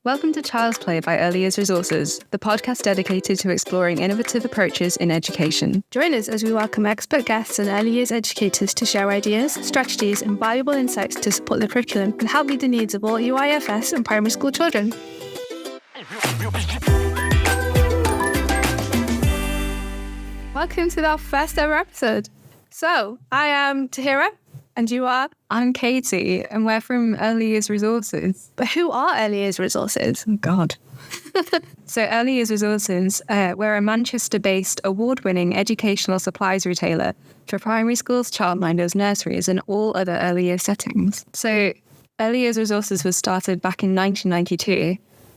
Welcome to Child's Play by Early Years Resources, the podcast dedicated to exploring innovative approaches in education. Join us as we welcome expert guests and early years educators to share ideas, strategies, and valuable insights to support the curriculum and help meet the needs of all EYFS and primary school children. Welcome to our first ever episode. So, I am Tahira, and you are? I'm Katie, and we're from Early Years Resources. But who are Early Years Resources? Oh, God. So Early Years Resources, we're a Manchester-based award-winning educational supplies retailer for primary schools, childminders, nurseries, and all other early year settings. So Early Years Resources was started back in 1992,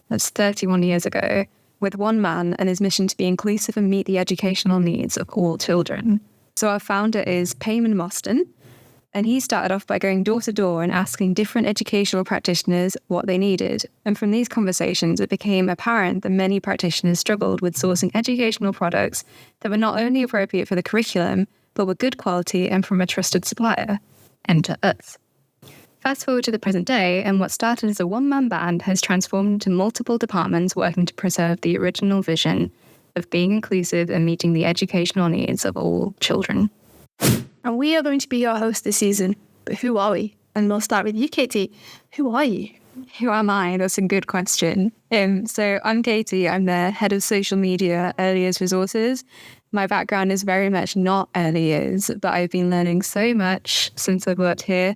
that's 31 years ago, with one man and his mission to be inclusive and meet the educational needs of all children. So our founder is Payman Mostyn, and he started off by going door to door and asking different educational practitioners what they needed. And from these conversations, it became apparent that many practitioners struggled with sourcing educational products that were not only appropriate for the curriculum, but were good quality and from a trusted supplier. Enter us. Fast forward to the present day, and what started as a one-man band has transformed into multiple departments working to preserve the original vision of being inclusive and meeting the educational needs of all children. And we are going to be your host this season. But who are we? And we'll start with you, Katie. Who are you? Who am I? That's a good question. So I'm Katie. I'm the head of social media, Early Years Resources. My background is very much not early years, but I've been learning so much since I've worked here.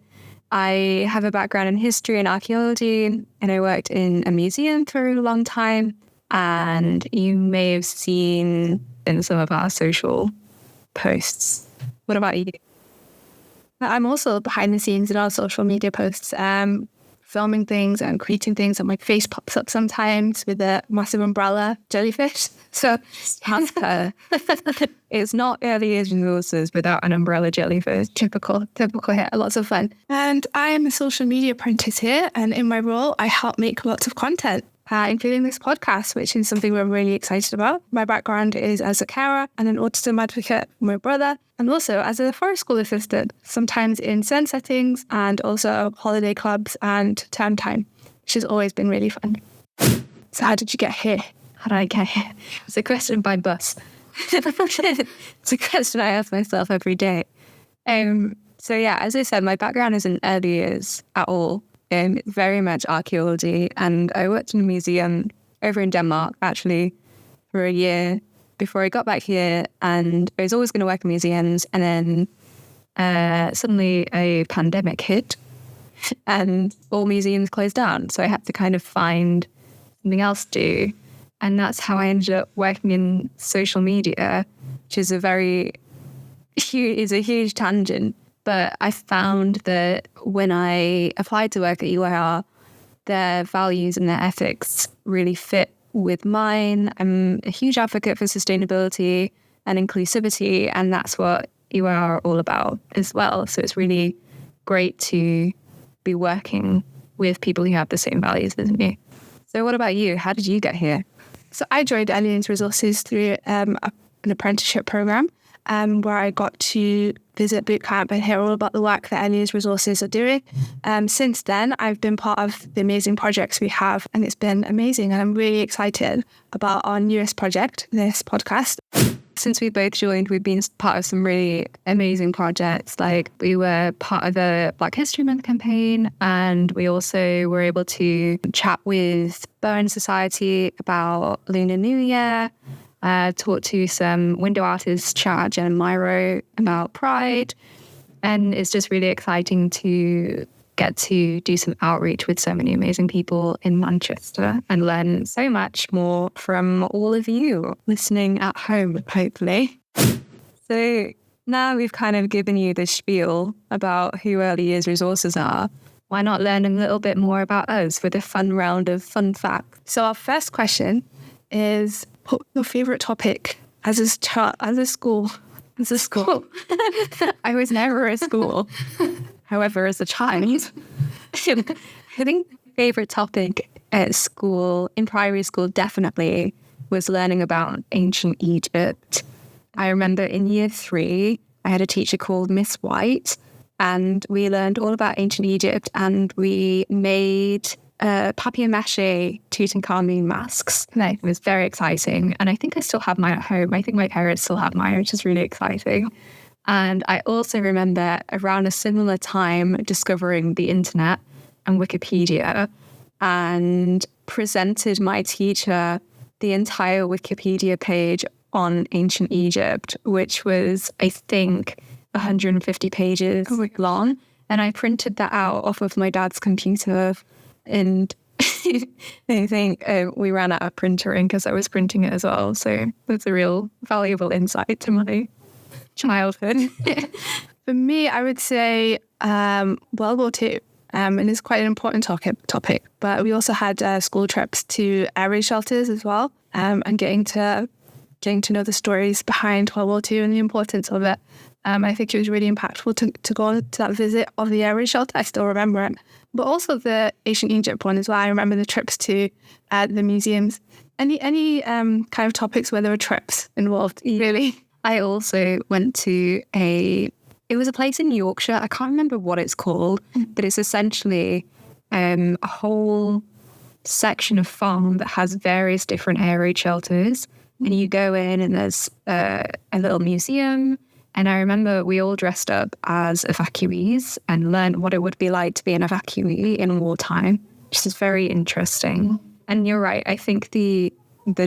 I have a background in history and archaeology, and I worked in a museum for a long time. And you may have seen in some of our social posts. What about you? I'm also behind the scenes in our social media posts, filming things and creating things, and my face pops up sometimes with a massive umbrella jellyfish. So that's her. It's not Early Years Resources without an umbrella jellyfish. Typical here. Lots of fun. And I am a social media apprentice here, and in my role, I help make lots of content, including this podcast, which is something we're really excited about. My background is as a carer and an autism advocate for my brother, and also as a forest school assistant, sometimes in sun settings and also holiday clubs and term time, which has always been really fun. So how did you get here? How did I get here? It's a question by bus. It's a question I ask myself every day. So yeah, as I said, my background isn't early years at all. It's very much archaeology, and I worked in a museum over in Denmark actually for a year before I got back here, and I was always going to work in museums, and then suddenly a pandemic hit and all museums closed down, so I had to kind of find something else to do, and that's how I ended up working in social media, which is a huge tangent. But I found that when I applied to work at EYR, their values and their ethics really fit with mine. I'm a huge advocate for sustainability and inclusivity, and that's what EYR are all about as well. So it's really great to be working with people who have the same values as me. So what about you? How did you get here? So I joined Early Years Resources through an apprenticeship program, where I got to visit bootcamp and hear all about the work that Early Years Resources are doing. Since then, I've been part of the amazing projects we have, and it's been amazing. And I'm really excited about our newest project, this podcast. Since we both joined, we've been part of some really amazing projects. Like we were part of the Black History Month campaign, and we also were able to chat with Bowen Society about Lunar New Year. Talked to some window artists, Chad, Jen and Myro, about Pride. And it's just really exciting to get to do some outreach with so many amazing people in Manchester and learn so much more from all of you listening at home, hopefully. So now we've kind of given you the spiel about who Early Years Resources are. Why not learn a little bit more about us with a fun round of fun facts? So our first question is, what was your favourite topic as a school? I was never at school. However, as a child, I think my favourite topic at school, in primary school definitely, was learning about ancient Egypt. I remember in year 3, I had a teacher called Miss White, and we learned all about ancient Egypt, and we made papier-mâché Tutankhamun masks. Nice. It was very exciting. And I think I still have mine at home. I think my parents still have mine, which is really exciting. And I also remember around a similar time discovering the internet and Wikipedia, and presented my teacher the entire Wikipedia page on ancient Egypt, which was, I think, 150 pages long. And I printed that out off of my dad's computer, and I think we ran out of printer ink as I was printing it as well. So that's a real valuable insight to my childhood. For me, I would say World War II. And it's quite an important topic. But we also had school trips to air raid shelters as well, and getting to know the stories behind World War II and the importance of it. I think it was really impactful to go on to that visit of the air raid shelter. I still remember it. But also the ancient Egypt one as well. I remember the trips to the museums. Any kind of topics where there were trips involved, really. I also went to it was a place in Yorkshire. I can't remember what it's called, but it's essentially a whole section of farm that has various different air raid shelters. And you go in and there's a little museum. And I remember we all dressed up as evacuees and learned what it would be like to be an evacuee in wartime, which is very interesting. And you're right. I think the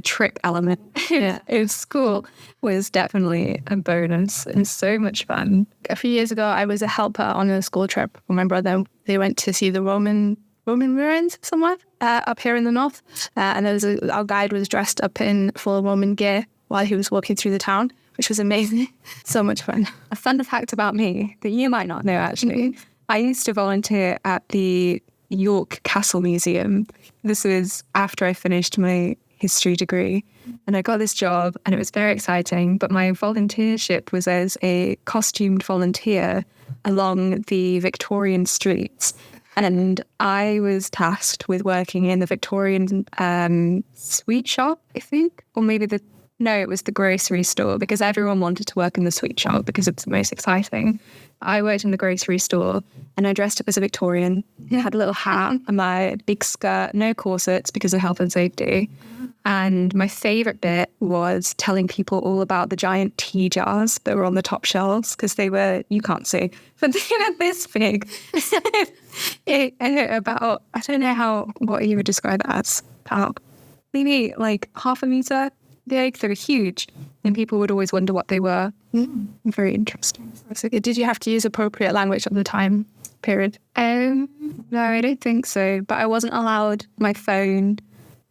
trip element in school was definitely a bonus and so much fun. A few years ago, I was a helper on a school trip with my brother. They went to see the Roman ruins somewhere up here in the north. And our guide was dressed up in full Roman gear while he was walking through the town, which was amazing. So much fun. A fun fact about me that you might not know, actually. I used to volunteer at the York Castle Museum. This was after I finished my history degree, and I got this job and it was very exciting, but my volunteership was as a costumed volunteer along the Victorian streets, and I was tasked with working in the Victorian sweet shop, I think, or maybe it was the grocery store, because everyone wanted to work in the sweet shop because it's the most exciting. I worked in the grocery store and I dressed up as a Victorian. I had a little hat and my big skirt, no corsets because of health and safety. And my favourite bit was telling people all about the giant tea jars that were on the top shelves, because they were, you can't see, but they were this big. About, I don't know what you would describe it as, about maybe like half a metre. They were huge, and people would always wonder what they were. Very interesting. So did you have to use appropriate language at the time period? No, I don't think so. But I wasn't allowed my phone.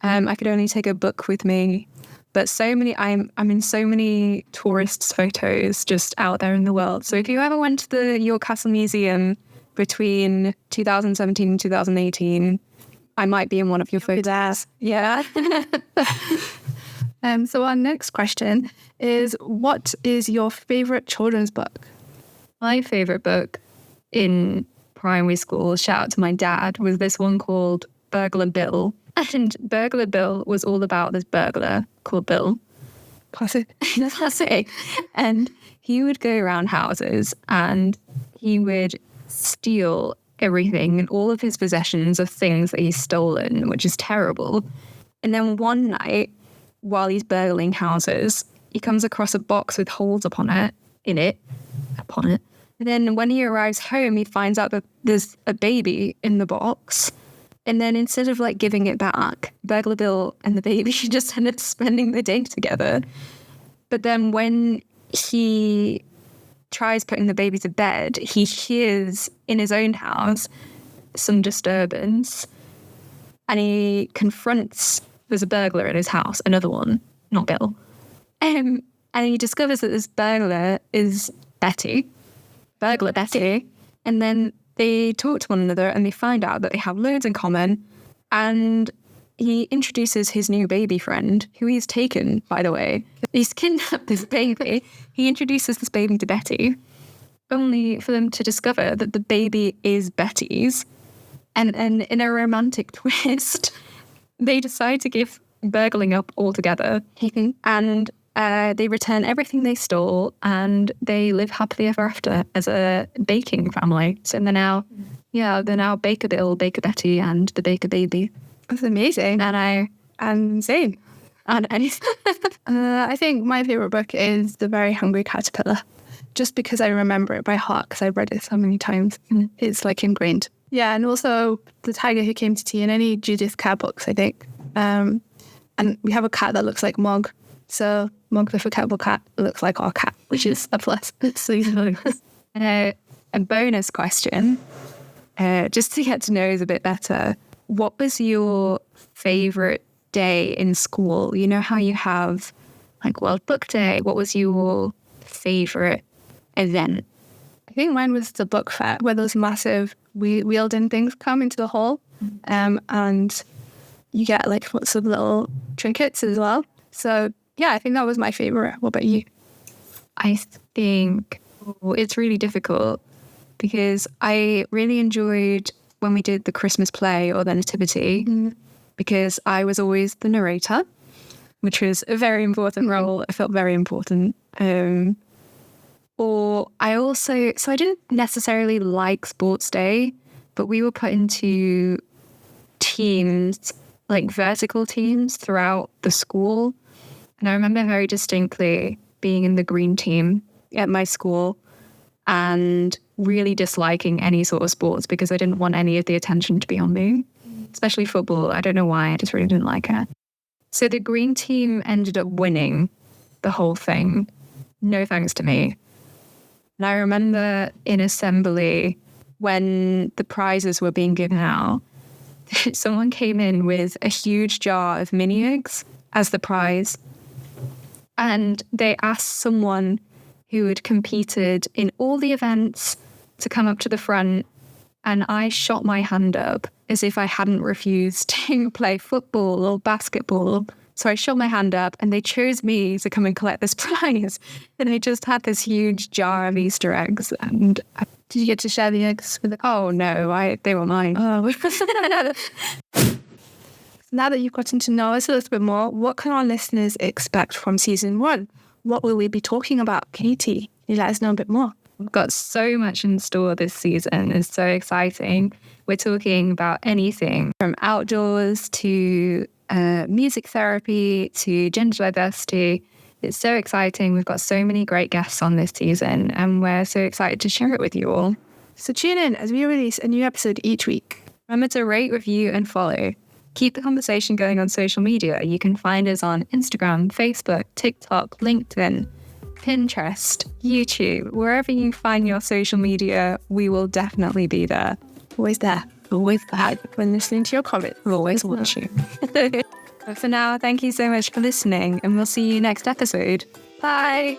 I could only take a book with me. But I'm in so many tourists' photos just out there in the world. So if you ever went to the York Castle Museum between 2017 and 2018, I might be in one of your photos. Yeah. So our next question is, what is your favourite children's book? My favourite book in primary school, shout out to my dad, was this one called Burglar Bill. And Burglar Bill was all about this burglar called Bill. Classic. Classic. And he would go around houses and he would steal everything and all of his possessions of things that he's stolen, which is terrible. And then one night, while he's burgling houses, he comes across a box with holes upon it. And then when he arrives home, he finds out that there's a baby in the box. And then instead of like giving it back, Burglar Bill and the baby just ended up spending the day together. But then when he tries putting the baby to bed, he hears in his own house some disturbance. And he confronts, there's a burglar in his house, another one, not Bill. And he discovers that this burglar is Burglar Betty. And then they talk to one another and they find out that they have loads in common. And he introduces his new baby friend, who he's taken, by the way. He's kidnapped this baby. He introduces this baby to Betty, only for them to discover that the baby is Betty's. And in a romantic twist, they decide to give burgling up altogether. And they return everything they stole and they live happily ever after as a baking family. So they're now, Yeah, they're now Baker Bill, Baker Betty, and the Baker Baby. That's amazing. And insane. And I think my favorite book is The Very Hungry Caterpillar, just because I remember it by heart because I've read it so many times. It's like ingrained. Yeah, and also The Tiger Who Came to Tea and any Judith Kerr books, I think. And we have a cat that looks like Mog. So Mog the Forgettable Cat looks like our cat, which is a plus. It's a bonus question, just to get to know us a bit better. What was your favourite day in school? You know how you have like World Book Day. What was your favourite event? I think mine was the book fair, where those massive wheeled-in things come into the hall, and you get like lots of little trinkets as well. So yeah, I think that was my favourite. What about you? I think it's really difficult because I really enjoyed when we did the Christmas play or the Nativity, because I was always the narrator, which was a very important role. I felt very important. So I didn't necessarily like sports day, but we were put into teams, like vertical teams throughout the school. And I remember very distinctly being in the green team at my school and really disliking any sort of sports because I didn't want any of the attention to be on me, especially football. I don't know why, I just really didn't like it. So the green team ended up winning the whole thing. No thanks to me. And I remember in assembly when the prizes were being given out, someone came in with a huge jar of mini eggs as the prize. And they asked someone who had competed in all the events to come up to the front. And I shot my hand up as if I hadn't refused to play football or basketball. So I shot my hand up and they chose me to come and collect this prize. And I just had this huge jar of Easter eggs. And did you get to share the eggs with the... Oh, no, they were mine. Oh. Now that you've gotten to know us a little bit more, what can our listeners expect from season 1? What will we be talking about? Katie, can you let us know a bit more? We've got so much in store this season. It's so exciting. We're talking about anything from outdoors to music therapy to gender diversity. It's so exciting. We've got so many great guests on this season and we're so excited to share it with you all. So tune in as we release a new episode each week. Remember to rate, review and follow. Keep the conversation going on social media. You can find us on Instagram, Facebook, TikTok, LinkedIn, Pinterest, YouTube. Wherever you find your social media, we will definitely be there. Always there. Always there. When listening to your comments. We're always watching. But for now, thank you so much for listening and we'll see you next episode. Bye.